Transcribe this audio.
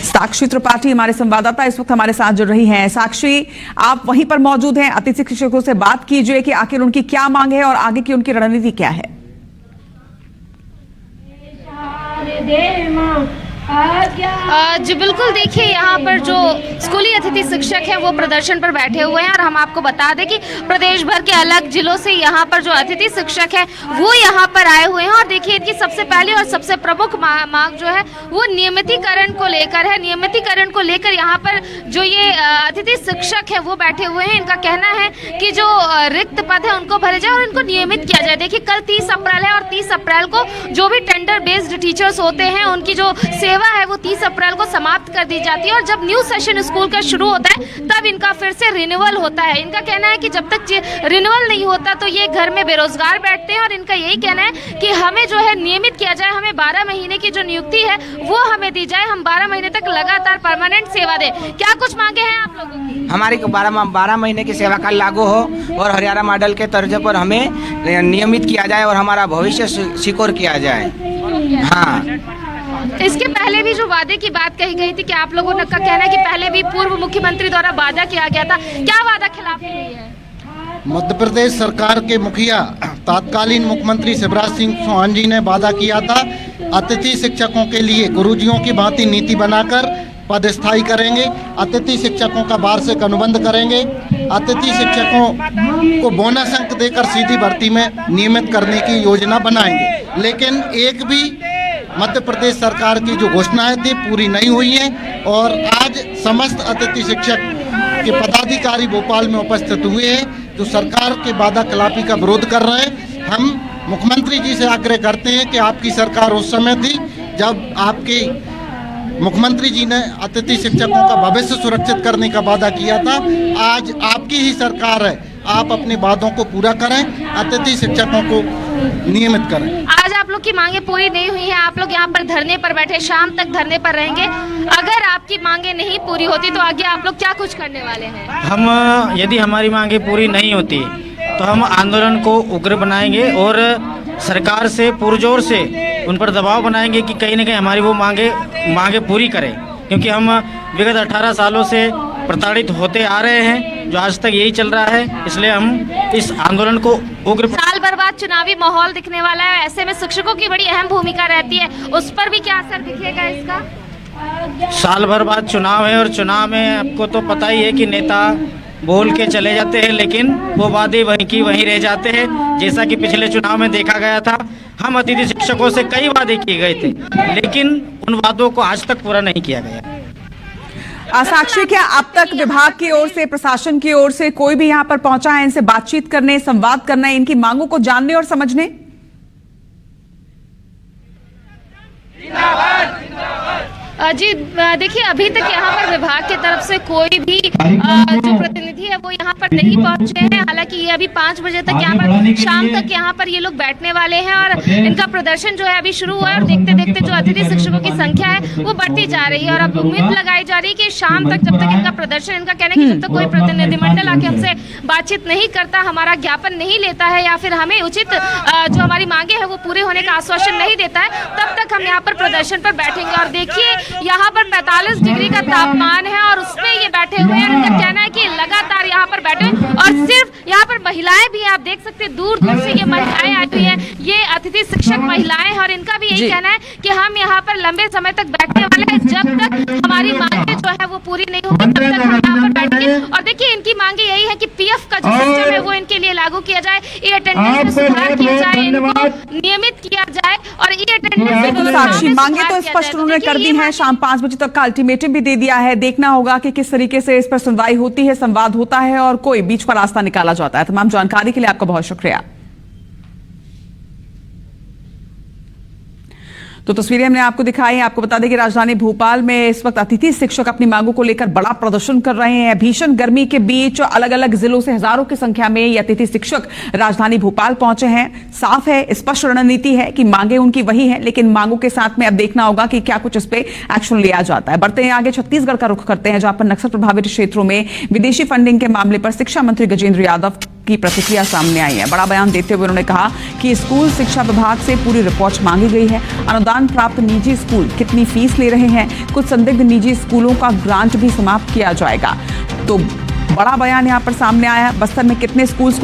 साक्षी त्रिपाठी हमारे संवाददाता इस वक्त हमारे साथ जुड़ रही हैं। साक्षी, आप वहीं पर मौजूद हैं, अतिथि शिक्षकों से बात कीजिए कि आखिर उनकी क्या मांग है और आगे की उनकी रणनीति क्या है। जी बिल्कुल, देखिए यहाँ पर जो स्कूली अतिथि शिक्षक हैं वो प्रदर्शन पर बैठे हुए हैं और हम आपको बता दें कि प्रदेश भर के अलग जिलों से यहाँ पर जो अतिथि शिक्षक हैं वो यहाँ पर आए हुए हैं। और देखिए इनकी सबसे पहली और सबसे प्रमुख मांग जो है वो नियमितीकरण को लेकर है। नियमितीकरण को लेकर यहाँ पर जो ये अतिथि शिक्षक है वो बैठे हुए हैं। इनका कहना है कि जो रिक्त पद है उनको भरे जाए और इनको नियमित किया जाए। देखिए कल 30 अप्रैल है और 30 अप्रैल को जो भी टेंडर बेस्ड टीचर्स होते हैं उनकी जो सेवा है वो 30 अप्रैल को समाप्त कर दी जाती है और जब न्यू सेशन स्कूल का शुरू होता है तब इनका फिर से रिन्यूअल होता है। इनका कहना है कि जब तक रिन्यूअल नहीं होता तो ये घर में बेरोजगार बैठते हैं और इनका यही कहना है कि हमें जो है नियमित किया जाए, हमें 12 महीने की जो नियुक्ति है वो हमें दी जाए, हम 12 महीने तक लगातार परमानेंट सेवा दें। क्या कुछ मांगे हैं आप लोगों की? हमारी 12 महीने की सेवा काल लागू हो और हरियाणा मॉडल के तर्ज पर हमें नियमित किया जाए और हमारा भविष्य सिक्योर किया जाए। हाँ, इसके पहले भी जो वादे की बात कही गई थी कि आप लोगों का कहना है कि पहले भी पूर्व मुख्यमंत्री द्वारा वादा किया गया था, क्या वादा खिलाफी हुई है? मध्य प्रदेश सरकार के मुखिया तत्कालीन मुख्यमंत्री शिवराज सिंह चौहान जी ने वादा किया था अतिथि शिक्षकों के लिए गुरुजियों की भांति नीति बनाकर पद स्थायी करेंगे, अतिथि शिक्षकों का वार्षिक अनुबंध करेंगे, अतिथि शिक्षकों को बोनस अंक देकर सीधी भर्ती में नियमित करने की योजना बनाएंगे। लेकिन एक भी मध्य प्रदेश सरकार की जो घोषणाएं थी पूरी नहीं हुई हैं और आज समस्त अतिथि शिक्षक के पदाधिकारी भोपाल में उपस्थित हुए हैं जो सरकार के वादा खिलाफी का विरोध कर रहे हैं। हम मुख्यमंत्री जी से आग्रह करते हैं कि आपकी सरकार उस समय थी जब आपके मुख्यमंत्री जी ने अतिथि शिक्षकों का भविष्य सुरक्षित करने का वादा किया था। आज आपकी ही सरकार है, आप अपने वादों को पूरा करें, अतिथि शिक्षकों को नियमित करें। आज आप लोग की मांगे पूरी नहीं हुई है, आप लोग यहाँ पर धरने पर बैठे, शाम तक धरने पर रहेंगे। अगर आपकी मांगे नहीं पूरी होती तो आगे आप लोग क्या कुछ करने वाले हैं? हम यदि हमारी मांगे पूरी नहीं होती तो हम आंदोलन को उग्र बनाएंगे और सरकार से पुरजोर से उन पर दबाव बनाएंगे कि कहीं ना कहीं हमारी वो मांगे पूरी करें, क्योंकि हम विगत 18 सालों से प्रताड़ित होते आ रहे हैं, जो आज तक यही चल रहा है। इसलिए हम इस आंदोलन को उग्र। साल भर बाद चुनावी माहौल दिखने वाला है, ऐसे में शिक्षकों की बड़ी अहम भूमिका रहती है, उस पर भी क्या असर दिखेगा इसका? साल भर बाद चुनाव है और चुनाव में आपको तो पता ही है कि नेता बोल के चले जाते हैं लेकिन वो वादे वहीं की वहीं रह जाते हैं। जैसा कि पिछले चुनाव में देखा गया था, हम अतिथि शिक्षकों से कई वादे किए गए थे लेकिन उन वादों को आज तक पूरा नहीं किया गया। साक्षी, क्या अब तक विभाग की ओर से, प्रशासन की ओर से कोई भी यहाँ पर पहुंचा है इनसे बातचीत करने, संवाद करने, इनकी मांगों को जानने और समझने? जी देखिए, अभी तक यहाँ पर विभाग की तरफ से कोई भी जो प्रतिनिधि है वो यहाँ पर नहीं पहुंचे हैं। हालांकि ये अभी 5 बजे तक यहाँ पर, शाम तक यहाँ पर ये लोग बैठने वाले हैं और इनका प्रदर्शन जो है अभी शुरू हुआ है और देखते देखते जो अतिथि शिक्षकों की संख्या है वो बढ़ती जा रही है और अब उम्मीद लगाई जा रही है कि शाम तक, जब तक इनका प्रदर्शन, इनका कहना है कि जब तक कोई प्रतिनिधिमंडल आके हमसे बातचीत नहीं करता, हमारा ज्ञापन नहीं लेता है या फिर हमें उचित जो हमारी मांगे है वो पूरे होने का आश्वासन नहीं देता है, तब तक हम यहाँ पर प्रदर्शन पर बैठेंगे। और देखिए यहाँ पर 45 डिग्री का तापमान है और उसमें ये बैठे हुए हैं। इनका कहना है कि लगातार यहाँ पर बैठे और सिर्फ यहाँ पर महिलाएं भी, आप देख सकते हैं दूर दूर से ये महिलाएं आई हुई हैं, ये अतिथि शिक्षक महिलाएं हैं और इनका भी यही कहना है कि हम यहाँ पर लंबे समय तक बैठने वाले हैं, जब तक हमारी मांगे जो है वो पूरी नहीं होगी तब तक हम यहाँ पर बैठेंगे। और देखिए इनकी मांगे यही है कि पीएफ का जो सिस्टम है वो इनके लिए लागू किया जाए, ई अटेंडेंस में सुधार किया जाए, इनको नियमित किया जाए और ई अटेंडेंस। साक्षी, मांगे तो स्पष्ट उन्होंने कर दी है, शाम 5 बजे तक का अल्टीमेटम भी दे दिया है। देखना होगा कि किस तरीके से इस पर सुनवाई होती है, संवाद होता है और कोई बीच का रास्ता निकाला जाता है। तमाम जानकारी के लिए आपका बहुत शुक्रिया। तो तस्वीरें हमने आपको दिखाई। आपको बता दें कि राजधानी भोपाल में इस वक्त अतिथि शिक्षक अपनी मांगों को लेकर बड़ा प्रदर्शन कर रहे हैं। भीषण गर्मी के बीच अलग अलग जिलों से हजारों की संख्या में ये अतिथि शिक्षक राजधानी भोपाल पहुंचे हैं। साफ है, स्पष्ट रणनीति है कि मांगे उनकी वही है, लेकिन मांगों के साथ में अब देखना होगा कि क्या कुछ इस पे एक्शन लिया जाता है। बढ़ते हैं आगे, छत्तीसगढ़ का रुख करते हैं, जहां पर नक्सल प्रभावित क्षेत्रों में विदेशी फंडिंग के मामले पर शिक्षा मंत्री गजेंद्र यादव की प्रतिक्रिया सामने आई है। बड़ा बयान देते हुए उन्होंने कहा कि स्कूल शिक्षा विभाग से पूरी रिपोर्ट मांगी गई है। अनुदान प्राप्त निजी स्कूल कितनी फीस ले रहे हैं, कुछ संदिग्ध निजी स्कूलों का ग्रांट भी समाप्त किया जाएगा। तो बड़ा बयान यहाँ पर सामने आया है। बस्तर में कितने स्कूल्स